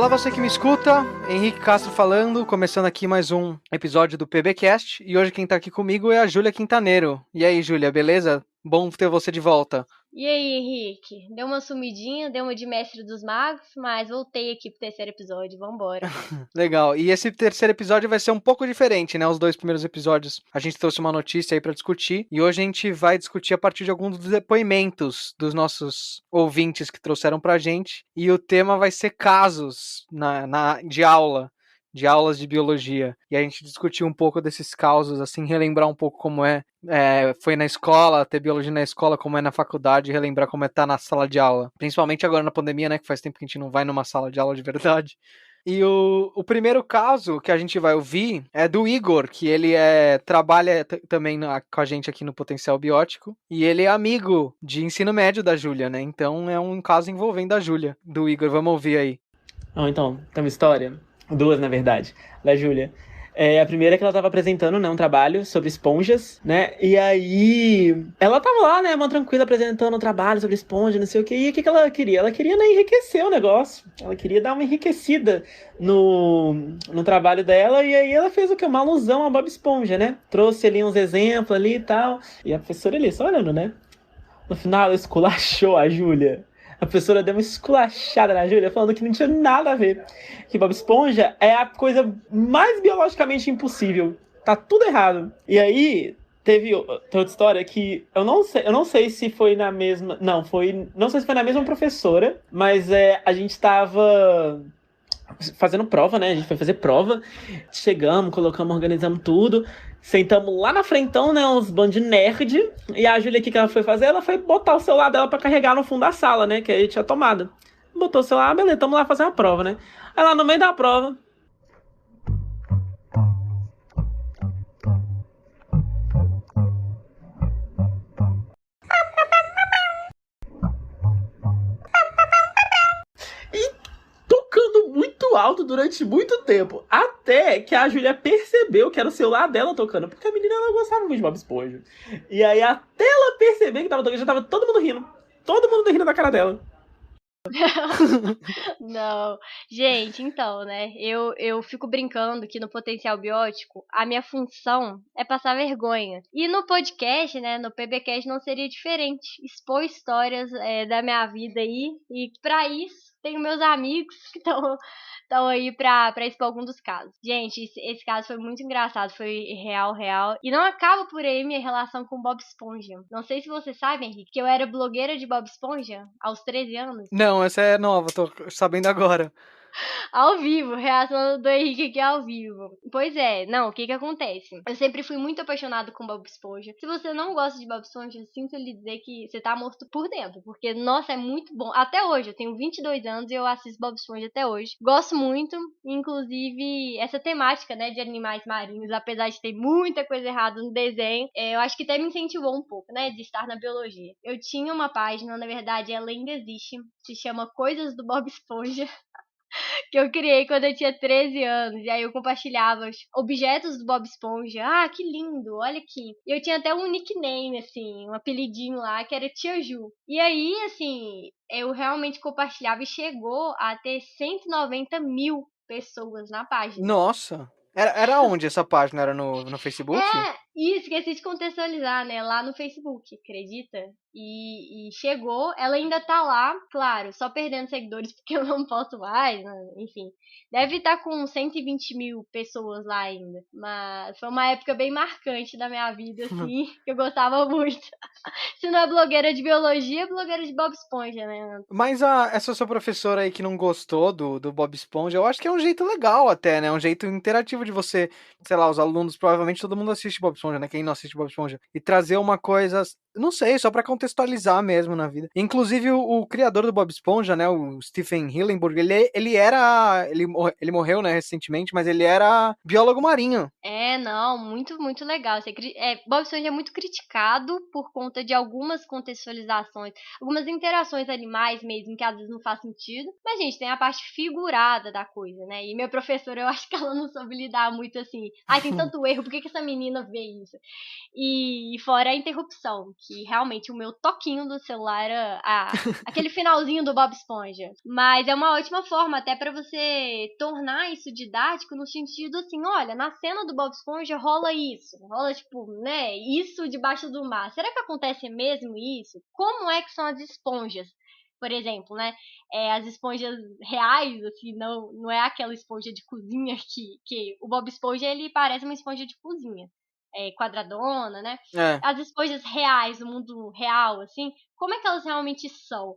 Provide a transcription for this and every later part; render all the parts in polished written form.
Olá você que me escuta, Henrique Castro falando, começando aqui mais um episódio do PBcast, e hoje quem tá aqui comigo é a Júlia Quintaneiro. E aí, Júlia, beleza? Bom ter você de volta. E aí, Henrique? Deu uma sumidinha, deu uma de Mestre dos Magos, mas voltei aqui pro terceiro episódio, vambora. Legal, e esse terceiro episódio vai ser um pouco diferente, né? Os dois primeiros episódios a gente trouxe uma notícia aí pra discutir, e hoje a gente vai discutir a partir de alguns dos depoimentos dos nossos ouvintes que trouxeram pra gente, e o tema vai ser casos de aula. De aulas de biologia. E a gente discutiu um pouco desses causos, assim, relembrar um pouco como foi na escola, ter biologia na escola, como é na faculdade, relembrar como é estar na sala de aula. Principalmente agora na pandemia, né, que faz tempo que a gente não vai numa sala de aula de verdade. E o primeiro caso que a gente vai ouvir é do Igor, que ele trabalha também com a gente aqui no Potencial Biótico, e ele é amigo de ensino médio da Júlia, né, então é um caso envolvendo a Júlia, do Igor, vamos ouvir aí. Então, tem uma história, duas na verdade, da Júlia. A primeira é que ela tava apresentando, né, um trabalho sobre esponjas, né, e aí ela tava lá, né, uma tranquila, apresentando um trabalho sobre esponja, não sei o que, e o que ela queria? Ela queria, né, enriquecer o negócio, ela queria dar uma enriquecida no trabalho dela, e aí ela fez o quê? Uma alusão a Bob Esponja, né, trouxe ali uns exemplos ali e tal, e a professora ali só olhando, né, no final ela esculachou a Júlia. A professora deu uma esculachada na Júlia, falando que não tinha nada a ver. Que Bob Esponja é a coisa mais biologicamente impossível. Tá tudo errado. E aí, tem outra história que eu não sei se foi na mesma. Não sei se foi na mesma professora, mas a gente tava fazendo prova, né? A gente foi fazer prova. Chegamos, colocamos, organizamos tudo. Sentamos lá na frentão, né? Uns bandos de nerd. E a Júlia, o que ela foi fazer? Ela foi botar o celular dela pra carregar no fundo da sala, né? Que aí tinha tomada. Botou o celular, beleza, tamo lá fazer uma prova, né? Aí lá no meio da prova. Tocando muito alto durante muito tempo. Até que a Júlia percebeu que era o celular dela tocando. Porque a menina ela gostava muito de Bob Esponja. E aí, até ela perceber que tava tocando, já tava todo mundo rindo. Todo mundo rindo da cara dela. Não, gente, então, né, eu fico brincando que no Potencial Biótico a minha função é passar vergonha. E no podcast, né, no PBcast não seria diferente. Expor histórias da minha vida aí, e pra isso tenho meus amigos que estão aí pra expor algum dos casos. Gente, esse caso foi muito engraçado, foi real. E não acaba por aí minha relação com Bob Esponja. Não sei se você sabe, Henrique, que eu era blogueira de Bob Esponja aos 13 anos. Não, essa é nova, tô sabendo agora. Ao vivo, reação do Henrique aqui ao vivo. Pois é, não, o que que acontece? Eu sempre fui muito apaixonado com Bob Esponja. Se você não gosta de Bob Esponja, sinto lhe dizer que você tá morto por dentro, porque, nossa, é muito bom. Até hoje, eu tenho 22 anos e eu assisto Bob Esponja até hoje. Gosto muito, inclusive, essa temática, né, de animais marinhos, apesar de ter muita coisa errada no desenho, eu acho que até me incentivou um pouco, né, de estar na biologia. Eu tinha uma página, na verdade, ela ainda existe, se chama Coisas do Bob Esponja, que eu criei quando eu tinha 13 anos. E aí eu compartilhava os objetos do Bob Esponja. Ah, que lindo, olha aqui. E eu tinha até um nickname, assim, um apelidinho lá, que era Tia Ju. E aí, assim, eu realmente compartilhava e chegou a ter 190 mil pessoas na página. Nossa, era onde essa página? Era no Facebook? E esqueci de contextualizar, né? Lá no Facebook, acredita? E chegou, ela ainda tá lá, claro, só perdendo seguidores porque eu não posso mais, né? Enfim. Deve estar com 120 mil pessoas lá ainda. Mas foi uma época bem marcante da minha vida, assim, que eu gostava muito. Se não é blogueira de biologia, é blogueira de Bob Esponja, né? Mas essa sua professora aí que não gostou do Bob Esponja, eu acho que é um jeito legal até, né? Um jeito interativo de você, sei lá, os alunos, provavelmente todo mundo assiste Bob Esponja, né? Quem não assiste Bob Esponja. E trazer uma coisa, não sei, só pra contextualizar mesmo na vida. Inclusive, o criador do Bob Esponja, né? O Stephen Hillenburg, ele morreu, né, recentemente, mas ele era biólogo marinho. Não, muito legal. Bob Esponja é muito criticado por conta de algumas contextualizações, algumas interações animais mesmo, que às vezes não faz sentido. Mas, gente, tem a parte figurada da coisa, né? E minha professora, eu acho que ela não soube lidar muito assim. Ai, tem tanto erro, por que essa menina vê isso? E fora a interrupção, que realmente o meu toquinho do celular era aquele finalzinho do Bob Esponja. Mas é uma ótima forma até pra você tornar isso didático no sentido assim, olha, na cena do Bob Esponja rola isso, rola tipo, né, isso debaixo do mar. Será que acontece mesmo isso? Como é que são as esponjas? Por exemplo, né? As esponjas reais, assim, não é aquela esponja de cozinha que o Bob Esponja, ele parece uma esponja de cozinha. Quadradona, né? É. As esponjas reais, do mundo real, assim, como é que elas realmente são?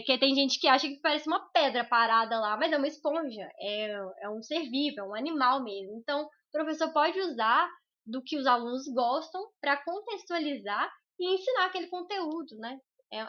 Que tem gente que acha que parece uma pedra parada lá, mas é uma esponja, é um ser vivo, é um animal mesmo. Então, o professor pode usar do que os alunos gostam para contextualizar e ensinar aquele conteúdo, né?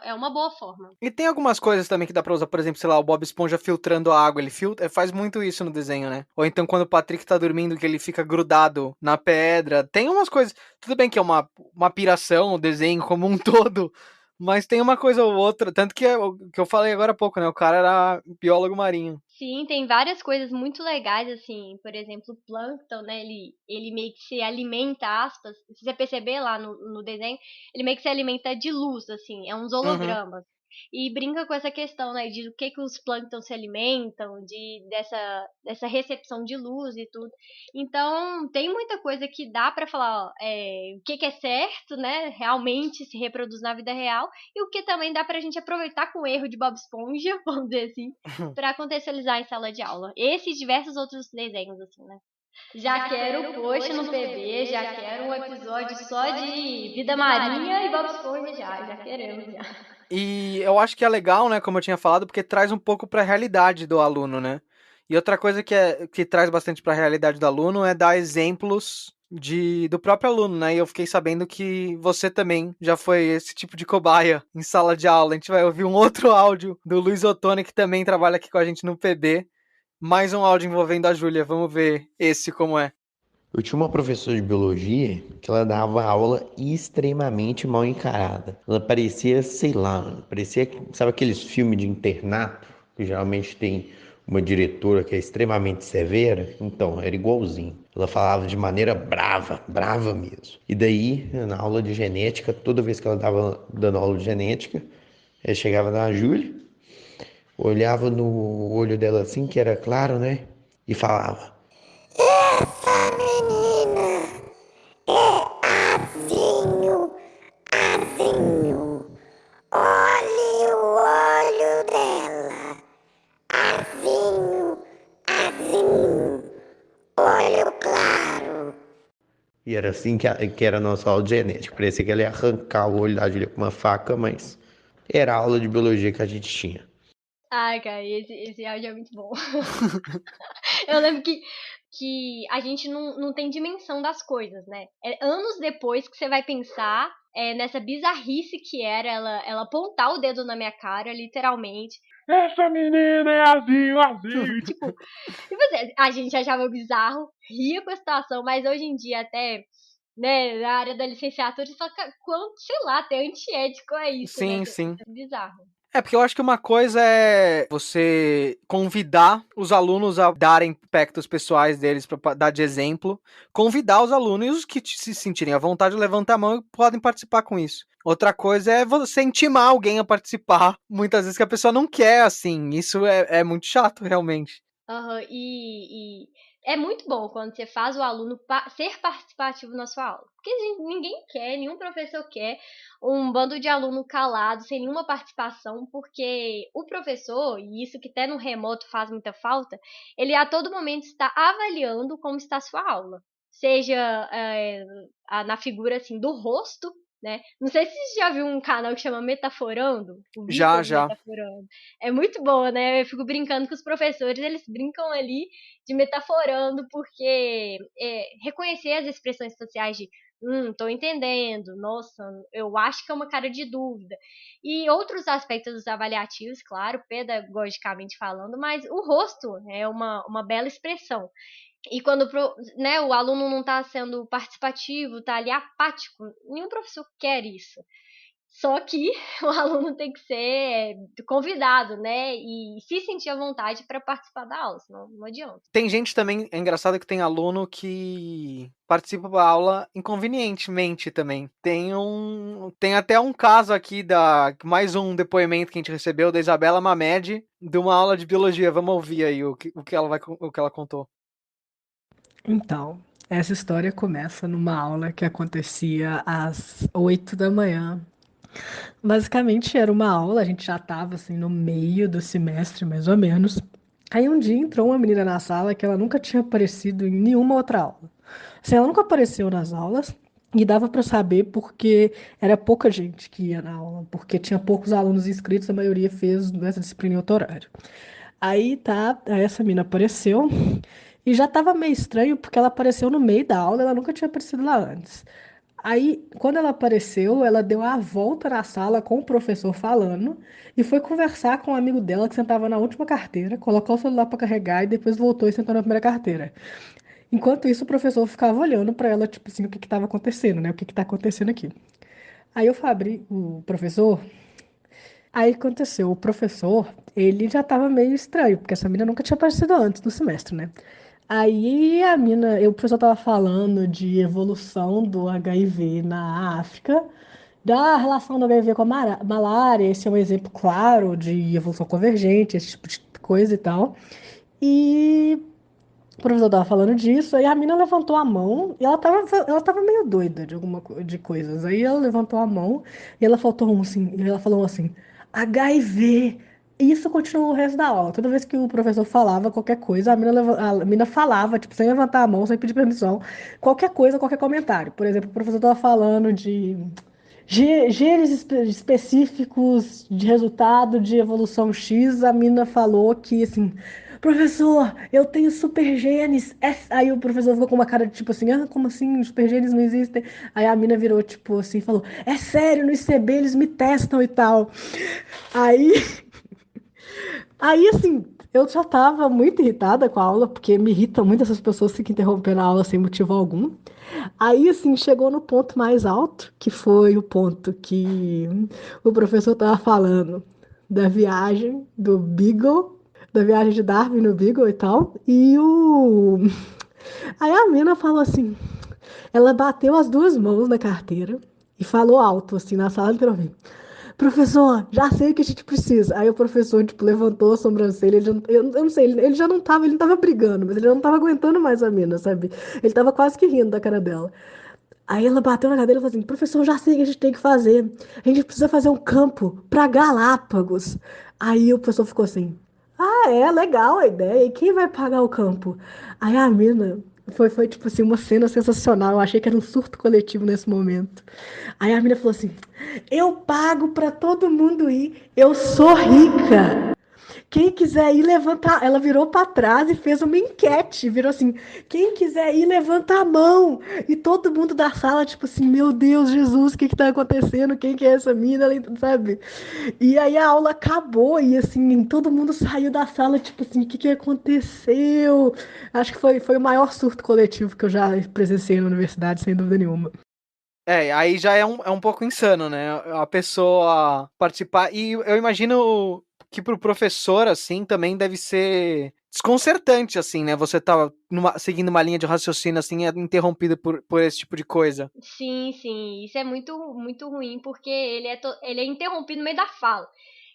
É uma boa forma. E tem algumas coisas também que dá pra usar, por exemplo, sei lá, o Bob Esponja filtrando a água, ele faz muito isso no desenho, né? Ou então quando o Patrick tá dormindo, que ele fica grudado na pedra, tem umas coisas, tudo bem que é uma piração, o desenho como um todo, mas tem uma coisa ou outra, tanto que é o que eu falei agora há pouco, né? O cara era biólogo marinho. Sim, tem várias coisas muito legais, assim, por exemplo, o plâncton, né, ele meio que se alimenta, aspas, se você perceber lá no desenho, ele meio que se alimenta de luz, assim, é uns Uhum. hologramas. E brinca com essa questão, né, de do que os plânctons se alimentam, dessa recepção de luz e tudo. Então, tem muita coisa que dá pra falar, ó, o que é certo, né, realmente se reproduz na vida real, e o que também dá pra gente aproveitar com o erro de Bob Esponja, vamos dizer assim, pra contextualizar em sala de aula. Esse e diversos outros desenhos, assim, né? Já quero post no PB, já quero um episódio só de vida marinha e Bob Esponja já queremos já. E eu acho que é legal, né, como eu tinha falado, porque traz um pouco para a realidade do aluno, né? E outra coisa que traz bastante para a realidade do aluno é dar exemplos do próprio aluno, né? E eu fiquei sabendo que você também já foi esse tipo de cobaia em sala de aula. A gente vai ouvir um outro áudio do Luiz Ottoni, que também trabalha aqui com a gente no PB. Mais um áudio envolvendo a Júlia. Vamos ver esse como é. Eu tinha uma professora de biologia que ela dava aula extremamente mal encarada. Ela parecia, sei lá, parecia, sabe aqueles filmes de internato que geralmente tem uma diretora que é extremamente severa? Então, era igualzinho. Ela falava de maneira brava, brava mesmo. E daí, na aula de genética, toda vez que ela estava dando aula de genética, ela chegava na Júlia, olhava no olho dela assim, que era claro, né? E falava: olhe o olho dela, azinho, azinho, olho claro. E era assim que era a nossa aula de genética. Parecia que ela ia arrancar o olho da Júlia com uma faca, mas era a aula de biologia que a gente tinha. Ai, cara, esse áudio é muito bom. Eu lembro que a gente não tem dimensão das coisas, né? É anos depois que você vai pensar nessa bizarrice que era ela apontar o dedo na minha cara, literalmente. Essa menina é azinho, azinho. Tipo, e você, a gente achava bizarro, ria com a situação, mas hoje em dia até, né, na área da licenciatura, você fala, "Cara, quanto, sei lá, até antiético é isso, né? Sim, Isso sim. é bizarro. É, porque eu acho que uma coisa é você convidar os alunos a darem aspectos pessoais deles para dar de exemplo, convidar os alunos e os que se sentirem à vontade levantar a mão e podem participar com isso. Outra coisa é você intimar alguém a participar, muitas vezes que a pessoa não quer, assim, isso é muito chato, realmente. Aham, e é muito bom quando você faz o aluno ser participativo na sua aula. Porque ninguém quer, nenhum professor quer um bando de aluno calado, sem nenhuma participação, porque o professor, e isso que até no remoto faz muita falta, ele a todo momento está avaliando como está a sua aula. Seja na figura assim do rosto, né? Não sei se você já viu um canal que chama Metaforando, o Já, Vitor do já. Metaforando. É muito boa, né? Eu fico brincando com os professores, eles brincam ali de metaforando, porque reconhecer as expressões faciais de tô entendendo, nossa, eu acho que é uma cara de dúvida. E outros aspectos avaliativos, claro, pedagogicamente falando, mas o rosto é uma bela expressão. E quando né, o aluno não está sendo participativo, está ali apático, nenhum professor quer isso. Só que o aluno tem que ser convidado, né? E se sentir à vontade para participar da aula, senão não adianta. Tem gente também, é engraçado que tem aluno que participa da aula inconvenientemente também. Tem até um caso aqui mais um depoimento que a gente recebeu da Isabela Mamed de uma aula de biologia. Vamos ouvir aí o que ela contou. Então, essa história começa numa aula que acontecia às 8 da manhã. Basicamente era uma aula, a gente já estava assim no meio do semestre, mais ou menos. Aí um dia entrou uma menina na sala que ela nunca tinha aparecido em nenhuma outra aula. Assim, ela nunca apareceu nas aulas e dava para saber porque era pouca gente que ia na aula, porque tinha poucos alunos inscritos, a maioria fez nessa disciplina em outro horário. Aí essa menina apareceu e já estava meio estranho porque ela apareceu no meio da aula, ela nunca tinha aparecido lá antes. Aí, quando ela apareceu, ela deu a volta na sala com o professor falando e foi conversar com um amigo dela que sentava na última carteira, colocou o celular para carregar e depois voltou e sentou na primeira carteira. Enquanto isso, o professor ficava olhando para ela, tipo assim, o que estava acontecendo, né? O que está acontecendo aqui? Aí o professor, aí aconteceu, o professor, ele já estava meio estranho, porque essa menina nunca tinha aparecido antes do semestre, né? Aí o professor estava falando de evolução do HIV na África, da relação do HIV com a malária, esse é um exemplo claro de evolução convergente, esse tipo de coisa e tal. E o professor tava falando disso, aí a mina levantou a mão e ela tava meio doida de coisas. Aí ela levantou a mão e ela falou assim, HIV. E isso continuou o resto da aula. Toda vez que o professor falava qualquer coisa, a mina falava, tipo, sem levantar a mão, sem pedir permissão, qualquer coisa, qualquer comentário. Por exemplo, o professor tava falando de genes específicos de resultado de evolução X, a mina falou que, assim, professor, eu tenho super genes. Aí o professor ficou com uma cara de tipo assim, como assim? Super genes não existem. Aí a mina virou, tipo assim, falou, é sério, no ICB eles me testam e tal. Aí, aí assim, eu já tava muito irritada com a aula, porque me irritam muito essas pessoas que ficam interrompendo a aula sem motivo algum. Aí, assim, chegou no ponto mais alto, que foi o ponto que o professor estava falando da viagem do Beagle, da viagem de Darwin no Beagle e tal. Aí a mina falou assim, ela bateu as duas mãos na carteira e falou alto, assim, na sala inteira ouvindo. Professor, já sei o que a gente precisa. Aí o professor, tipo, levantou a sobrancelha. Eu não sei, ele não tava brigando, mas ele já não tava aguentando mais a mina, sabe? Ele tava quase que rindo da cara dela. Aí ela bateu na cadeira e falou assim: professor, já sei o que a gente tem que fazer. A gente precisa fazer um campo para Galápagos. Aí o professor ficou assim: ah, é legal a ideia. E quem vai pagar o campo? Aí a mina foi tipo assim, uma cena sensacional. Eu achei que era um surto coletivo nesse momento. Aí a mina falou assim: eu pago para todo mundo ir. Eu sou rica. Quem quiser ir, levanta. Ela virou para trás e fez uma enquete. Virou assim: quem quiser ir, levanta a mão. E todo mundo da sala, tipo assim: meu Deus, Jesus, o que tá acontecendo? Quem que é essa mina? Sabe? E aí a aula acabou e assim, todo mundo saiu da sala, tipo assim: o que aconteceu? Acho que foi o maior surto coletivo que eu já presenciei na universidade, sem dúvida nenhuma. Aí já é um pouco insano, né? A pessoa participar. E eu imagino que pro professor, assim, também deve ser desconcertante, assim, né? Você tá seguindo uma linha de raciocínio, assim, é interrompido por esse tipo de coisa. Sim, sim, isso é muito, muito ruim porque ele é interrompido no meio da fala.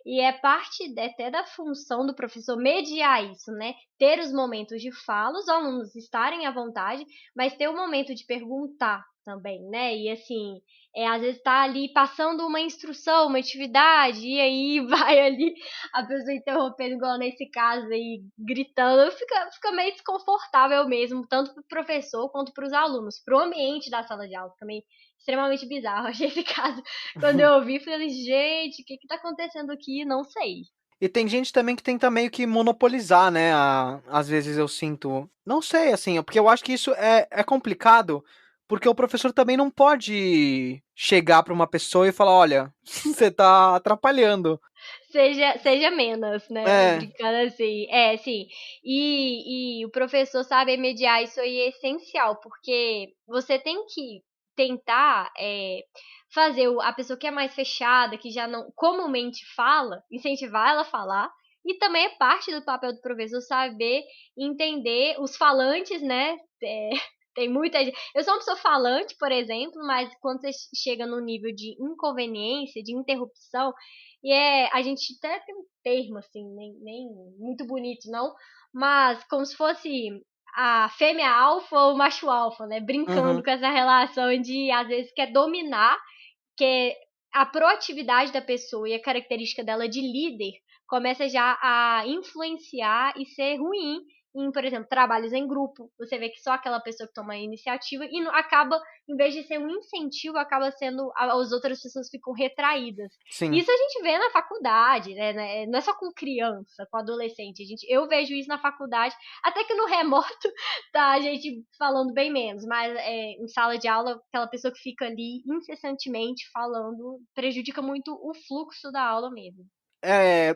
E é parte até da função do professor mediar isso, né? Ter os momentos de fala, os alunos estarem à vontade, mas ter o momento de perguntar também, né? E assim, às vezes tá ali passando uma instrução, uma atividade, e aí vai ali a pessoa interrompendo, igual nesse caso aí, gritando, fica meio desconfortável mesmo, tanto pro professor quanto pros alunos, pro ambiente da sala de aula, fica meio extremamente bizarro. Achei esse caso, quando eu ouvi, falei, gente, o que tá acontecendo aqui? Não sei. E tem gente também que tenta meio que monopolizar, né? Às vezes eu sinto. Não sei, assim, porque eu acho que isso é complicado, porque o professor também não pode chegar para uma pessoa e falar: olha, você tá atrapalhando. Seja menos, né? É, Brincando assim. É, sim. E o professor sabe mediar isso aí é essencial, porque você tem que tentar fazer a pessoa que é mais fechada, que já não comumente fala, incentivar ela a falar. E também é parte do papel do professor saber entender os falantes, né? Tem muita gente. Eu sou uma pessoa falante, por exemplo, mas quando você chega no nível de inconveniência, de interrupção, a gente até tem um termo, assim, nem muito bonito, não, mas como se fosse a fêmea alfa ou o macho alfa, né? Brincando Uhum. com essa relação de, às vezes, quer dominar, que a proatividade da pessoa e a característica dela de líder começa já a influenciar e ser ruim em, por exemplo, trabalhos em grupo. Você vê que só aquela pessoa que toma a iniciativa e acaba, em vez de ser um incentivo, acaba sendo as outras pessoas ficam retraídas. Sim. Isso a gente vê na faculdade, né? Não é só com criança, com adolescente. Eu vejo isso na faculdade, até que no remoto tá a gente falando bem menos, mas em sala de aula, aquela pessoa que fica ali incessantemente falando prejudica muito o fluxo da aula mesmo.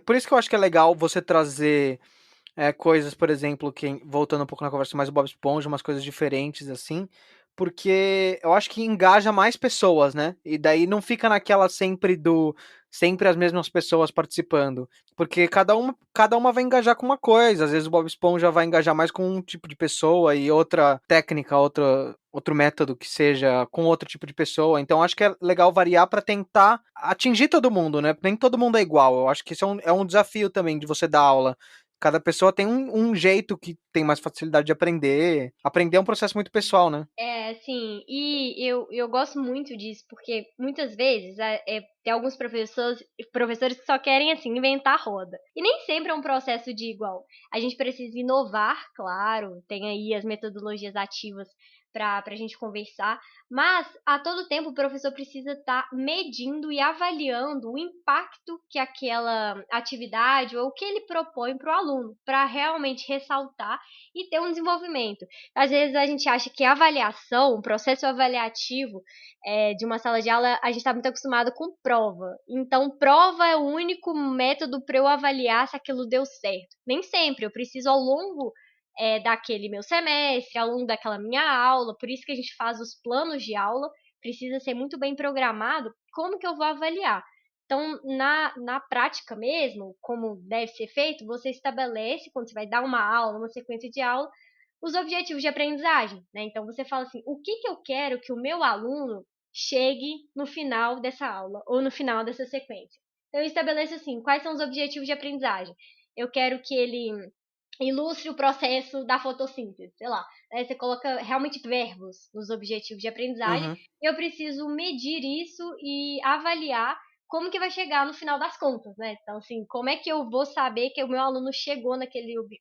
Por isso que eu acho que é legal você trazer coisas, por exemplo, voltando um pouco na conversa mais do Bob Esponja, umas coisas diferentes assim, porque eu acho que engaja mais pessoas, né? E daí não fica naquela sempre as mesmas pessoas participando, porque cada uma vai engajar com uma coisa. Às vezes o Bob Esponja vai engajar mais com um tipo de pessoa e outra técnica, outro método que seja com outro tipo de pessoa. Então acho que é legal variar para tentar atingir todo mundo, né? Nem todo mundo é igual. Eu acho que isso é um desafio também de você dar aula. Cada pessoa tem um jeito que tem mais facilidade de aprender. Aprender é um processo muito pessoal, né? Sim, e eu gosto muito disso, porque muitas vezes tem alguns professores que só querem, assim, inventar roda. E nem sempre é um processo de igual. A gente precisa inovar, claro, tem aí as metodologias ativas para a gente conversar, mas a todo tempo o professor precisa estar medindo e avaliando o impacto que aquela atividade ou o que ele propõe para o aluno, para realmente ressaltar e ter um desenvolvimento. Às vezes a gente acha que a avaliação, o processo avaliativo de uma sala de aula, a gente está muito acostumado com prova. Então, prova é o único método para eu avaliar se aquilo deu certo. Nem sempre, eu preciso ao longo daquele meu semestre, ao longo daquela minha aula, por isso que a gente faz os planos de aula, precisa ser muito bem programado como que eu vou avaliar. Então, na prática mesmo, como deve ser feito, você estabelece, quando você vai dar uma aula, uma sequência de aula, os objetivos de aprendizagem, né? Então você fala assim, o que eu quero que o meu aluno chegue no final dessa aula ou no final dessa sequência. Então eu estabeleço assim, quais são os objetivos de aprendizagem? Eu quero que ele ilustre o processo da fotossíntese, sei lá. Né? Você coloca realmente verbos nos objetivos de aprendizagem. Uhum. Eu preciso medir isso e avaliar como que vai chegar no final das contas, né? Então, assim, como é que eu vou saber que o meu aluno chegou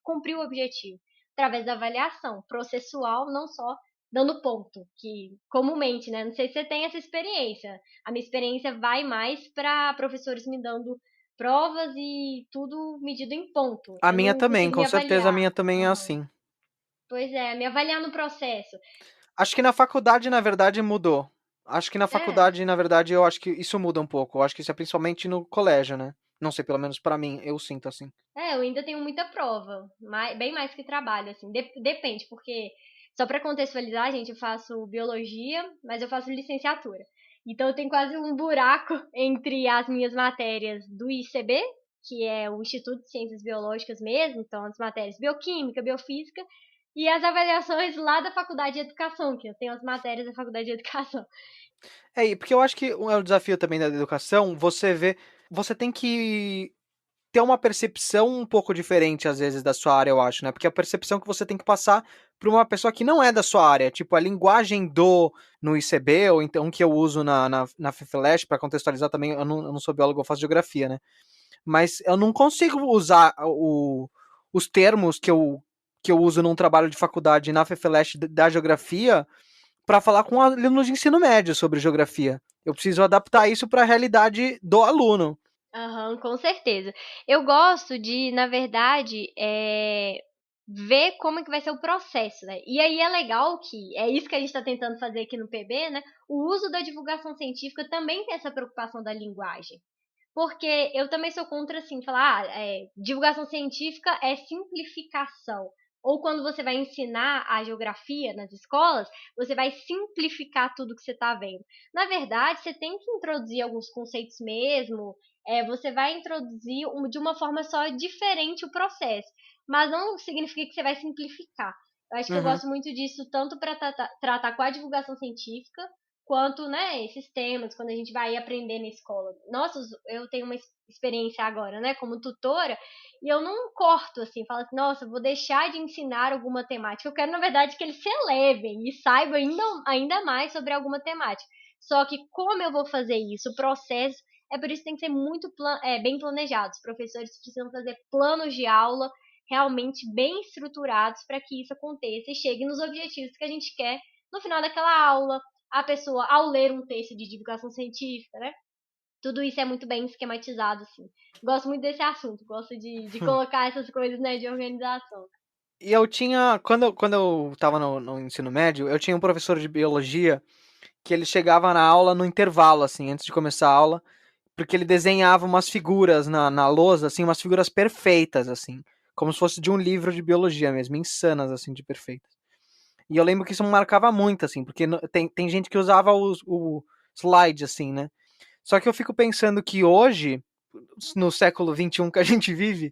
cumpriu o objetivo? Através da avaliação processual, não só dando ponto, que comumente, né? Não sei se você tem essa experiência. A minha experiência vai mais para professores me dando provas e tudo medido em ponto. A Eu minha não também, consigo com me certeza a avaliar. minha também é Aham. assim. Pois é, me avaliar no processo. Acho que na faculdade, na verdade, mudou. Acho que na É, faculdade, na verdade, eu acho que isso muda um pouco. Eu acho que isso é principalmente no colégio, né? Não sei, pelo menos pra mim, eu sinto assim. eu ainda tenho muita prova, bem mais que trabalho, assim. Depende, porque, só para contextualizar, gente, eu faço biologia, mas eu faço licenciatura. Então eu tenho quase um buraco entre as minhas matérias do ICB, que é o Instituto de Ciências Biológicas mesmo, então as matérias bioquímica, biofísica, e as avaliações lá da Faculdade de Educação, que eu tenho as matérias da Faculdade de Educação. Porque eu acho que é o desafio também da educação, você tem que ter uma percepção um pouco diferente, às vezes, da sua área, eu acho, né? Porque a percepção que você tem que passar para uma pessoa que não é da sua área, tipo, a linguagem no ICB, ou então que eu uso na FIFLASH, para contextualizar também, eu não sou biólogo, eu faço geografia, né? Mas eu não consigo usar os termos que eu uso num trabalho de faculdade na FIFLASH da geografia para falar com alunos de ensino médio sobre geografia. Eu preciso adaptar isso para a realidade do aluno. Aham, com certeza. Eu gosto de, na verdade, ver como é que vai ser o processo, né? E aí é legal que é isso que a gente está tentando fazer aqui no PB, né? O uso da divulgação científica também tem essa preocupação da linguagem. Porque eu também sou contra, assim, falar, divulgação científica é simplificação. Ou quando você vai ensinar a geografia nas escolas, você vai simplificar tudo que você está vendo. Na verdade, você tem que introduzir alguns conceitos mesmo, você vai introduzir de uma forma só diferente o processo, mas não significa que você vai simplificar. Eu acho que eu Uhum. gosto muito disso, tanto para tratar com a divulgação científica, quanto, né, esses temas, quando a gente vai aprender na escola. Nossa, eu tenho uma experiência agora, né, como tutora, e eu não corto, assim, falo assim, nossa, vou deixar de ensinar alguma temática. Eu quero, na verdade, que eles se elevem e saibam ainda mais sobre alguma temática. Só que como eu vou fazer isso, o processo, por isso que tem que ser muito bem planejado. Os professores precisam fazer planos de aula realmente bem estruturados para que isso aconteça e chegue nos objetivos que a gente quer no final daquela aula, a pessoa, ao ler um texto de divulgação científica, né? Tudo isso é muito bem esquematizado, assim. Gosto muito desse assunto, gosto de colocar essas coisas, né, de organização. E eu tinha, quando eu tava no ensino médio, eu tinha um professor de biologia que ele chegava na aula no intervalo, assim, antes de começar a aula, porque ele desenhava umas figuras na lousa, assim, umas figuras perfeitas, assim, como se fosse de um livro de biologia mesmo, insanas, assim, de perfeitas. E eu lembro que isso me marcava muito, assim, porque tem gente que usava o slide, assim, né? Só que eu fico pensando que hoje, no século XXI que a gente vive,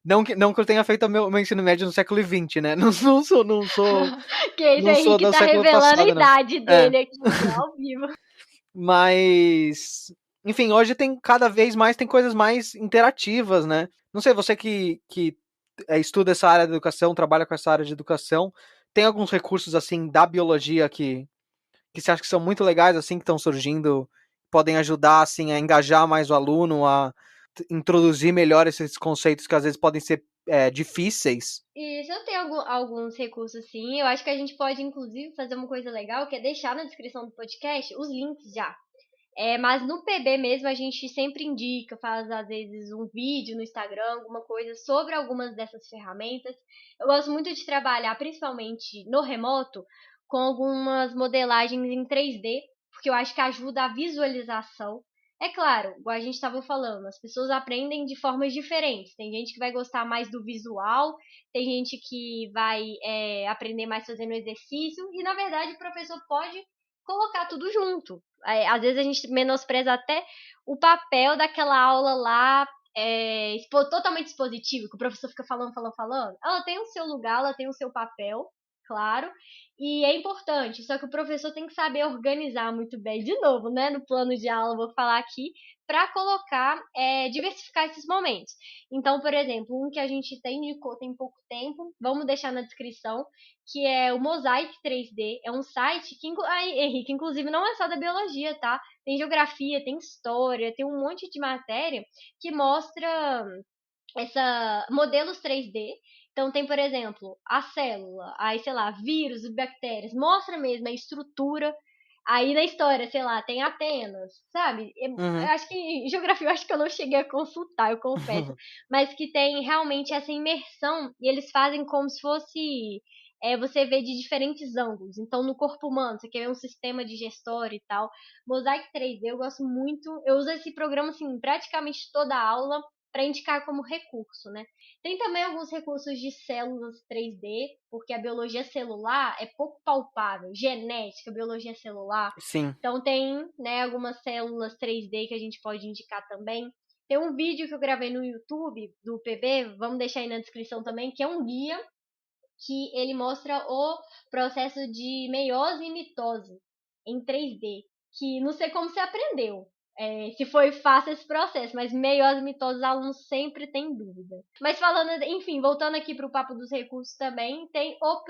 não que eu tenha feito meu ensino médio no século XX, né? Que esse Não sou Henrique do tá século revelando a passado, não. idade É, dele aqui, ao vivo. mas... Enfim, hoje tem cada vez mais tem coisas mais interativas, né? Não sei, você que estuda essa área de educação, trabalha com essa área de educação, tem alguns recursos, assim, da biologia que você acha que são muito legais, assim, que estão surgindo, podem ajudar, assim, a engajar mais o aluno, a introduzir melhor esses conceitos que às vezes podem ser difíceis? Isso, eu tenho alguns recursos, sim. Eu acho que a gente pode, inclusive, fazer uma coisa legal, que é deixar na descrição do podcast os links já. Mas no PB mesmo a gente sempre indica, faz às vezes um vídeo no Instagram, alguma coisa sobre algumas dessas ferramentas. Eu gosto muito de trabalhar, principalmente no remoto, com algumas modelagens em 3D, porque eu acho que ajuda a visualização. É claro, igual a gente estava falando, as pessoas aprendem de formas diferentes. Tem gente que vai gostar mais do visual, tem gente que vai aprender mais fazendo exercício, e na verdade o professor pode colocar tudo junto. Às vezes a gente menospreza até o papel daquela aula lá, totalmente expositivo, que o professor fica falando, falando, falando. Ela tem o seu lugar, ela tem o seu papel, claro, e é importante, só que o professor tem que saber organizar muito bem, de novo, né, no plano de aula, vou falar aqui, para colocar, diversificar esses momentos. Então, por exemplo, um que a gente indicou tem pouco tempo, vamos deixar na descrição, que é o Mosaic 3D. É um site que, Henrique, inclusive não é só da biologia, tá? Tem geografia, tem história, tem um monte de matéria que mostra modelos 3D. Então tem, por exemplo, a célula, aí, sei lá, vírus e bactérias, mostra mesmo a estrutura. Aí na história, sei lá, tem Atenas, sabe? Eu Uhum. acho que em geografia eu acho que eu não cheguei a consultar, eu confesso, mas que tem realmente essa imersão e eles fazem como se fosse você vê de diferentes ângulos. Então, no corpo humano, você quer ver um sistema digestório e tal. Mosaic 3D, eu gosto muito. Eu uso esse programa, assim, praticamente toda a aula para indicar como recurso, né? Tem também alguns recursos de células 3D, porque a biologia celular é pouco palpável, genética, biologia celular. Sim. Então tem, né, algumas células 3D que a gente pode indicar também. Tem um vídeo que eu gravei no YouTube do PB, vamos deixar aí na descrição também, que é um guia que ele mostra o processo de meiose e mitose em 3D, que não sei como você aprendeu, se foi fácil esse processo, mas meiose e mitose os alunos sempre têm dúvida. Mas falando, enfim, voltando aqui para o papo dos recursos também, tem os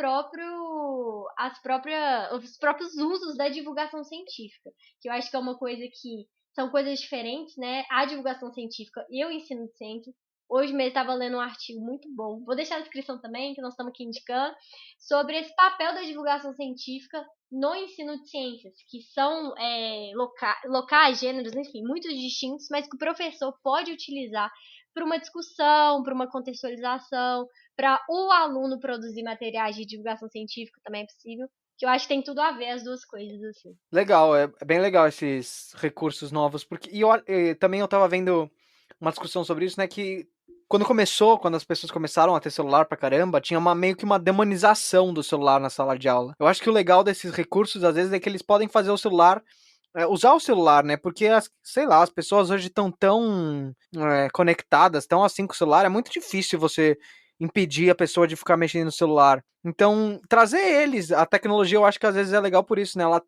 próprios usos da divulgação científica, que eu acho que é uma coisa que são coisas diferentes, né? A divulgação científica e o ensino de ciências. Hoje mesmo estava lendo um artigo muito bom, vou deixar na descrição também, que nós estamos aqui indicando, sobre esse papel da divulgação científica no ensino de ciências, que são locais, gêneros, enfim, muito distintos, mas que o professor pode utilizar para uma discussão, para uma contextualização, para o aluno produzir materiais de divulgação científica também é possível, que eu acho que tem tudo a ver as duas coisas, assim. Legal, é bem legal esses recursos novos, porque também eu tava vendo uma discussão sobre isso, né, que quando as pessoas começaram a ter celular pra caramba, tinha meio que uma demonização do celular na sala de aula. Eu acho que o legal desses recursos, às vezes, é que eles podem fazer o celular usar o celular, né? Porque, sei lá, as pessoas hoje estão tão conectadas, tão assim com o celular, é muito difícil você impedir a pessoa de ficar mexendo no celular. Então, trazer eles, a tecnologia eu acho que às vezes é legal por isso, né? Ela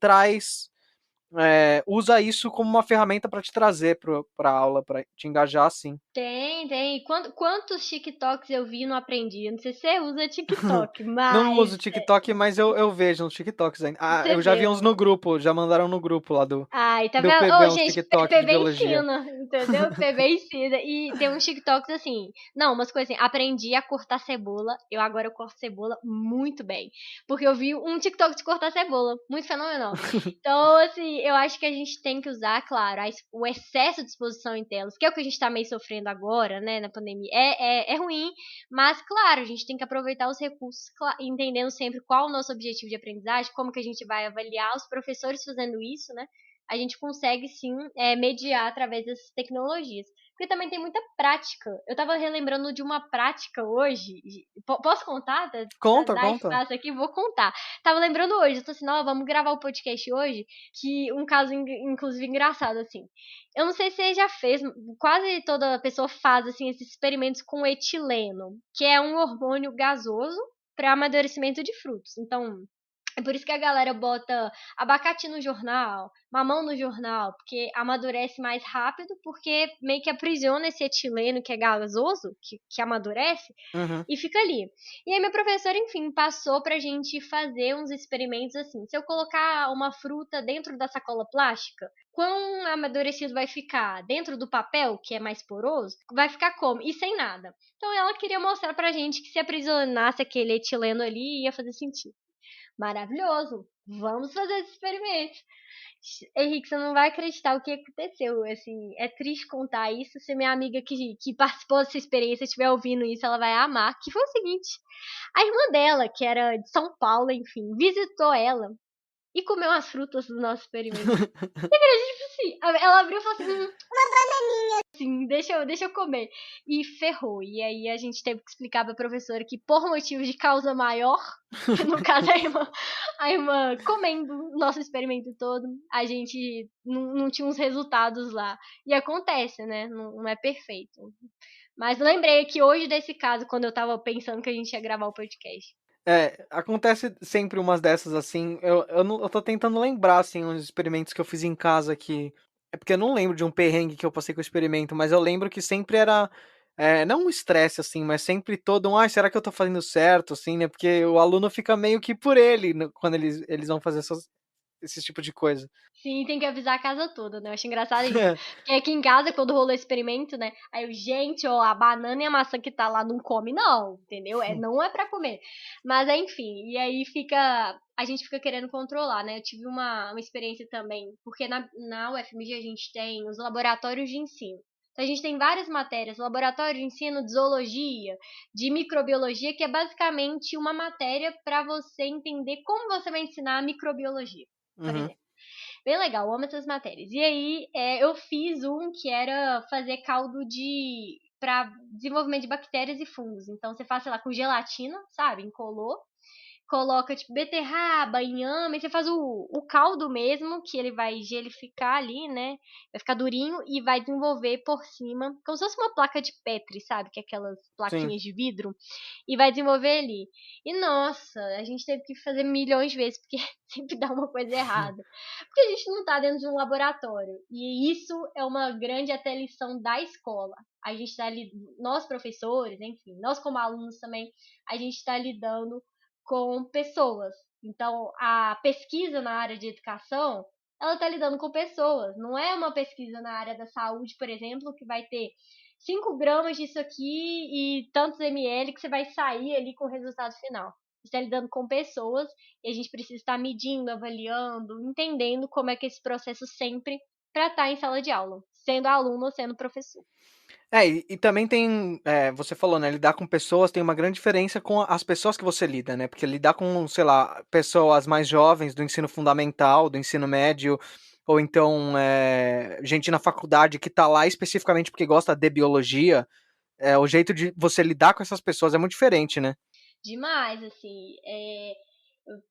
usa isso como uma ferramenta para te trazer pra aula, para te engajar assim. Tem. E quantos TikToks eu vi e não aprendi? Eu não sei se você usa TikTok, Não mas uso TikTok, mas eu vejo uns TikToks ainda. você Eu já vi vê. uns no grupo, já mandaram no grupo lá Ai, tá do vendo? PB, Ô, uns gente, TikTok de PB biologia. ensina, entendeu? PB ensina. E tem uns TikToks assim. Não, umas coisas assim. Aprendi a cortar cebola. Eu corto cebola muito bem. Porque eu vi um TikTok de cortar cebola. Muito fenomenal. Então, assim, eu acho que a gente tem que usar, claro, o excesso de exposição em telas, que é o que a gente tá meio sofrendo agora, né, na pandemia. É ruim, mas, claro, a gente tem que aproveitar os recursos, entendendo sempre qual o nosso objetivo de aprendizagem, como que a gente vai avaliar os professores fazendo isso, né? A gente consegue sim mediar através dessas tecnologias. Porque também tem muita prática. Eu tava relembrando de uma prática hoje. Posso contar? Dar Conta. espaço aqui? Vou contar. Tava lembrando hoje. Eu tô assim, ó, vamos gravar o podcast hoje. Que um caso, inclusive, engraçado, assim. Eu não sei se você já fez, quase toda pessoa faz, assim, esses experimentos com etileno, que é um hormônio gasoso para amadurecimento de frutos. Então, é por isso que a galera bota abacate no jornal, mamão no jornal, porque amadurece mais rápido, porque meio que aprisiona esse etileno que é gasoso, que amadurece, Uhum. e fica ali. E aí minha professora, enfim, passou pra gente fazer uns experimentos assim. Se eu colocar uma fruta dentro da sacola plástica, quão amadurecido vai ficar? Dentro do papel, que é mais poroso, vai ficar como? E sem nada. Então ela queria mostrar pra gente que se aprisionasse aquele etileno ali, ia fazer sentido. Maravilhoso. Vamos fazer esse experimento. Henrique, você não vai acreditar o que aconteceu. Assim, é triste contar isso. Se minha amiga que participou dessa experiência estiver ouvindo isso, ela vai amar. Que foi o seguinte: a irmã dela, que era de São Paulo, enfim, visitou ela e comeu as frutas do nosso experimento. Assim, ela abriu e falou assim: assim, deixa eu comer. E ferrou. E aí a gente teve que explicar pra professora que por motivos de causa maior, que no caso a irmã comendo o nosso experimento todo, a gente não tinha uns resultados lá. E acontece, né? Não é perfeito. Mas lembrei que hoje desse caso, quando eu tava pensando que a gente ia gravar o podcast. Acontece sempre umas dessas assim. Eu tô tentando lembrar, assim, uns experimentos que eu fiz em casa que. É porque eu não lembro de um perrengue que eu passei com o experimento, mas eu lembro que sempre era. Não um estresse, assim, mas sempre todo um. Será que eu tô fazendo certo, assim, né? Porque o aluno fica meio que por ele quando eles vão fazer esse tipo de coisa. Sim, tem que avisar a casa toda, né? Eu acho engraçado isso. Porque aqui em casa, quando rolou o experimento, né? Aí eu, gente, ó, a banana e a maçã que tá lá não come, não, entendeu? Não é pra comer. Mas, enfim, e aí a gente fica querendo controlar, né? Eu tive uma experiência também, porque na UFMG a gente tem os laboratórios de ensino. Então, a gente tem várias matérias, laboratório de ensino de zoologia, de microbiologia, que é basicamente uma matéria para você entender como você vai ensinar a microbiologia, por Uhum. exemplo. Bem legal, eu amo essas matérias. E aí, eu fiz um que era fazer caldo para desenvolvimento de bactérias e fungos. Então, você faz, sei lá, com gelatina, sabe? Incolor. Coloca, tipo, beterraba, inhame, e você faz o caldo mesmo, que ele vai gelificar ali, né? Vai ficar durinho e vai desenvolver por cima, como se fosse uma placa de Petri, sabe? Que é aquelas Sim. plaquinhas de vidro. E vai desenvolver ali. E, nossa, a gente teve que fazer milhões de vezes, porque sempre dá uma coisa errada. Porque a gente não tá dentro de um laboratório. E isso é uma grande até lição da escola. A gente tá ali, nós professores, enfim, nós como alunos também, a gente tá lidando com pessoas. Então, a pesquisa na área de educação, ela está lidando com pessoas. Não é uma pesquisa na área da saúde, por exemplo, que vai ter 5 gramas disso aqui e tantos ml que você vai sair ali com o resultado final. Está lidando com pessoas e a gente precisa estar medindo, avaliando, entendendo como é que esse processo sempre para estar em sala de aula, sendo aluno ou sendo professor. E também tem, você falou, né, lidar com pessoas tem uma grande diferença com as pessoas que você lida, né, porque lidar com, sei lá, pessoas mais jovens do ensino fundamental, do ensino médio, ou então gente na faculdade que tá lá especificamente porque gosta de biologia, o jeito de você lidar com essas pessoas é muito diferente, né? Demais, assim.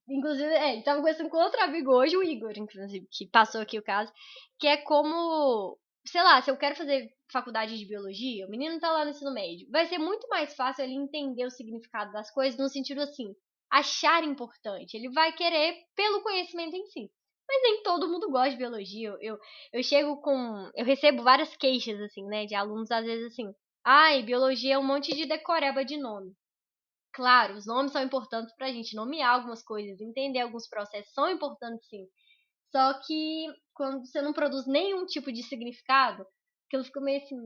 Inclusive, ele tava conversando com outro amigo hoje, o Igor, inclusive, que passou aqui o caso, que é como, sei lá, se eu quero fazer faculdade de biologia, o menino tá lá no ensino médio, vai ser muito mais fácil ele entender o significado das coisas no sentido assim, achar importante. Ele vai querer pelo conhecimento em si. Mas nem todo mundo gosta de biologia. Eu chego com. Eu recebo várias queixas, assim, né, de alunos, às vezes assim. Ai, biologia é um monte de decoreba de nome. Claro, os nomes são importantes pra gente nomear algumas coisas, entender alguns processos, são importantes sim. Só que quando você não produz nenhum tipo de significado, aquilo fica meio assim,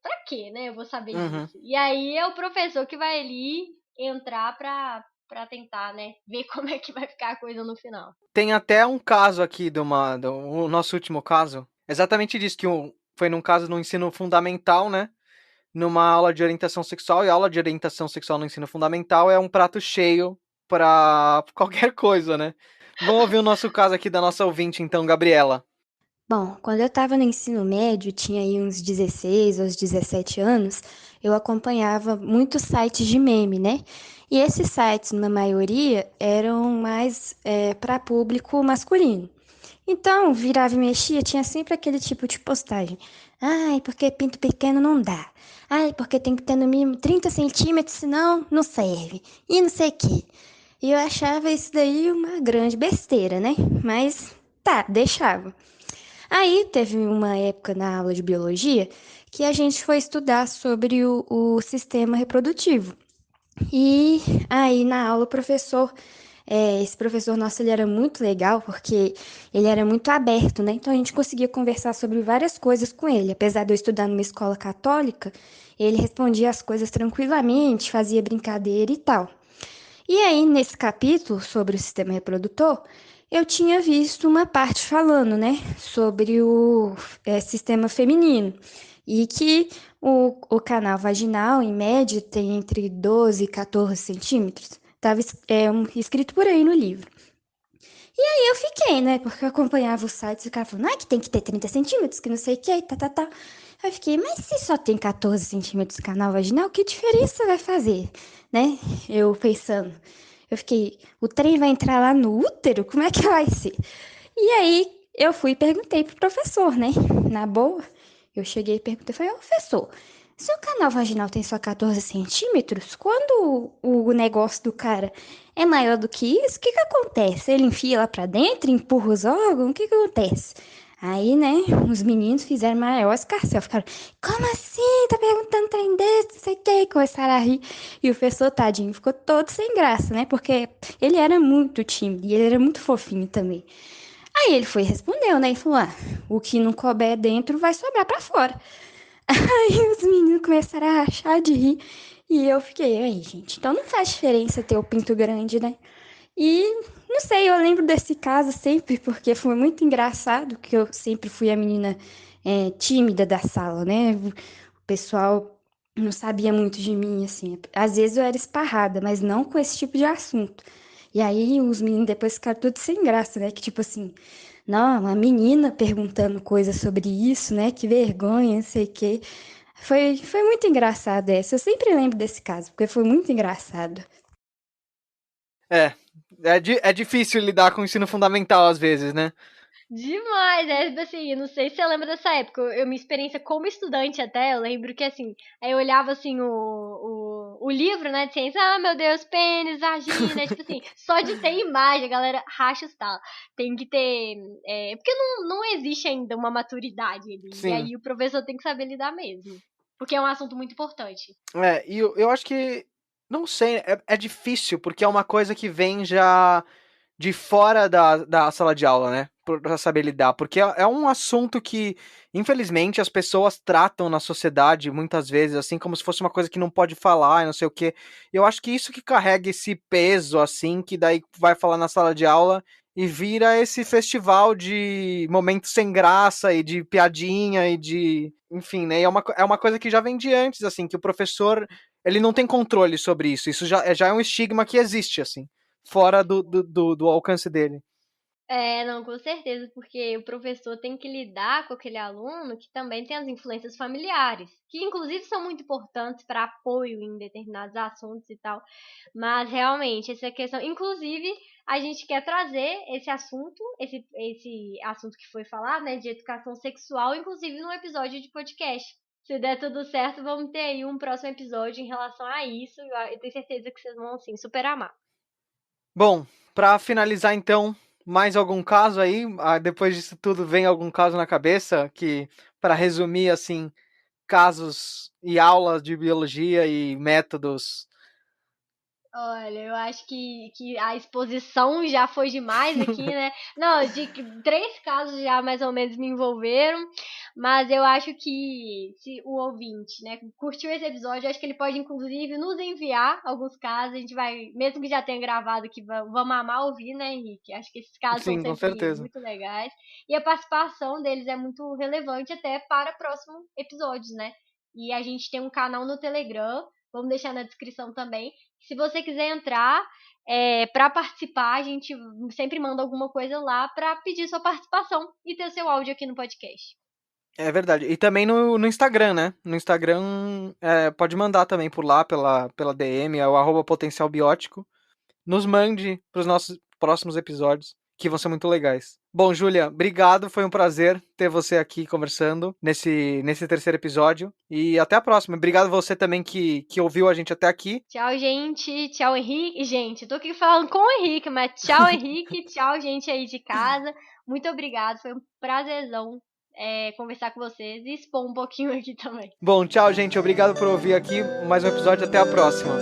pra quê, né? Eu vou saber Uhum. disso. E aí é o professor que vai ali entrar pra tentar, né? Ver como é que vai ficar a coisa no final. Tem até um caso aqui o nosso último caso, exatamente disso, foi num caso no ensino fundamental, né? Numa aula de orientação sexual, e a aula de orientação sexual no ensino fundamental é um prato cheio pra qualquer coisa, né? Vamos ouvir o nosso caso aqui da nossa ouvinte, então, Gabriela. Bom, quando eu estava no ensino médio, tinha aí uns 16 aos 17 anos, eu acompanhava muitos sites de meme, né? E esses sites, na maioria, eram mais para público masculino. Então, virava e mexia, tinha sempre aquele tipo de postagem. Ai, porque pinto pequeno não dá. Ai, porque tem que ter no mínimo 30 centímetros, senão não serve. E não sei o quê. E eu achava isso daí uma grande besteira, né? Mas tá, deixava. Aí teve uma época na aula de biologia que a gente foi estudar sobre o sistema reprodutivo. E aí na aula o professor, esse professor nosso, ele era muito legal porque ele era muito aberto, né? Então a gente conseguia conversar sobre várias coisas com ele. Apesar de eu estudar numa escola católica, ele respondia as coisas tranquilamente, fazia brincadeira e tal. E aí, nesse capítulo sobre o sistema reprodutor, eu tinha visto uma parte falando, né, sobre o sistema feminino. E que o canal vaginal, em média, tem entre 12 e 14 centímetros. Estava escrito por aí no livro. E aí eu fiquei, né, porque eu acompanhava os sites e o cara falando, que tem que ter 30 centímetros, que não sei o que, tá. Eu fiquei, mas se só tem 14 centímetros de canal vaginal, que diferença vai fazer, né? Eu pensando. Eu fiquei, o trem vai entrar lá no útero? Como é que vai ser? E aí eu fui e perguntei pro professor, né? Na boa, eu cheguei e perguntei, falei, professor, se o canal vaginal tem só 14 centímetros, quando o negócio do cara é maior do que isso, o que que acontece? Ele enfia lá pra dentro, empurra os órgãos, o que que acontece? Aí, né, os meninos fizeram maior escarcel, ficaram, como assim? Tá perguntando trem desse, não sei o que, e começaram a rir. E o professor, tadinho, ficou todo sem graça, né, porque ele era muito tímido e ele era muito fofinho também. Aí ele foi e respondeu, né, e falou, o que não couber dentro vai sobrar pra fora. Aí os meninos começaram a rachar de rir. E eu fiquei, aí, gente, então não faz diferença ter o pinto grande, né? E não sei, eu lembro desse caso sempre, porque foi muito engraçado, que eu sempre fui a menina tímida da sala, né? O pessoal não sabia muito de mim, assim. Às vezes eu era esparrada, mas não com esse tipo de assunto. E aí os meninos depois ficaram tudo sem graça, né? Que tipo assim, não, uma menina perguntando coisas sobre isso, né? Que vergonha, não sei o quê. Foi muito engraçado essa. Eu sempre lembro desse caso, porque foi muito engraçado. É difícil lidar com o ensino fundamental às vezes, né? Demais, tipo assim, eu não sei se você lembra dessa época, minha experiência como estudante até, eu lembro que assim, aí eu olhava assim o livro, né, de ciência, meu Deus, pênis, vagina, tipo assim, só de ter imagem, a galera racha os tal, tem que ter, porque não existe ainda uma maturidade ali, e Sim. aí o professor tem que saber lidar mesmo, porque é um assunto muito importante. E eu acho que, não sei, é difícil, porque é uma coisa que vem já de fora da sala de aula, né? Pra saber lidar. Porque é um assunto que, infelizmente, as pessoas tratam na sociedade muitas vezes, assim, como se fosse uma coisa que não pode falar e não sei o quê. Eu acho que isso que carrega esse peso, assim, que daí vai falar na sala de aula e vira esse festival de momentos sem graça e de piadinha e de. Enfim, né? E é uma coisa que já vem de antes, assim, que o professor ele não tem controle sobre isso. Isso já é um estigma que existe, assim, fora do alcance dele. Não, com certeza, porque o professor tem que lidar com aquele aluno que também tem as influências familiares, que inclusive são muito importantes para apoio em determinados assuntos e tal. Mas realmente, essa questão, inclusive, a gente quer trazer esse assunto que foi falado, né, de educação sexual, inclusive num episódio de podcast. Se der tudo certo, vamos ter aí um próximo episódio em relação a isso. Eu tenho certeza que vocês vão, assim, super amar. Bom, para finalizar então, mais algum caso aí? Depois disso tudo, vem algum caso na cabeça que, para resumir assim, casos e aulas de biologia e métodos? Olha, eu acho que a exposição já foi demais aqui, né? Não, de 3 casos já mais ou menos me envolveram, mas eu acho que se o ouvinte, né, curtiu esse episódio, eu acho que ele pode inclusive nos enviar alguns casos, a gente vai, mesmo que já tenha gravado aqui, vamos amar ouvir, né, Henrique? Acho que esses casos são Sim, com sempre certeza. muito legais, e a participação deles é muito relevante até para próximos episódios, né? E a gente tem um canal no Telegram, vamos deixar na descrição também. Se você quiser entrar para participar, a gente sempre manda alguma coisa lá para pedir sua participação e ter seu áudio aqui no podcast. É verdade. E também no Instagram, né? No Instagram, pode mandar também por lá, pela DM, é o @potencialbiótico. Nos mande para os nossos próximos episódios, que vão ser muito legais. Bom, Júlia, obrigado. Foi um prazer ter você aqui conversando nesse terceiro episódio. E até a próxima. Obrigado você também que ouviu a gente até aqui. Tchau, gente. Tchau, Henrique. Gente, eu tô aqui falando com o Henrique, mas tchau, Henrique. Tchau, gente aí de casa. Muito obrigado. Foi um prazerzão conversar com vocês e expor um pouquinho aqui também. Bom, tchau, gente. Obrigado por ouvir aqui mais um episódio. Até a próxima.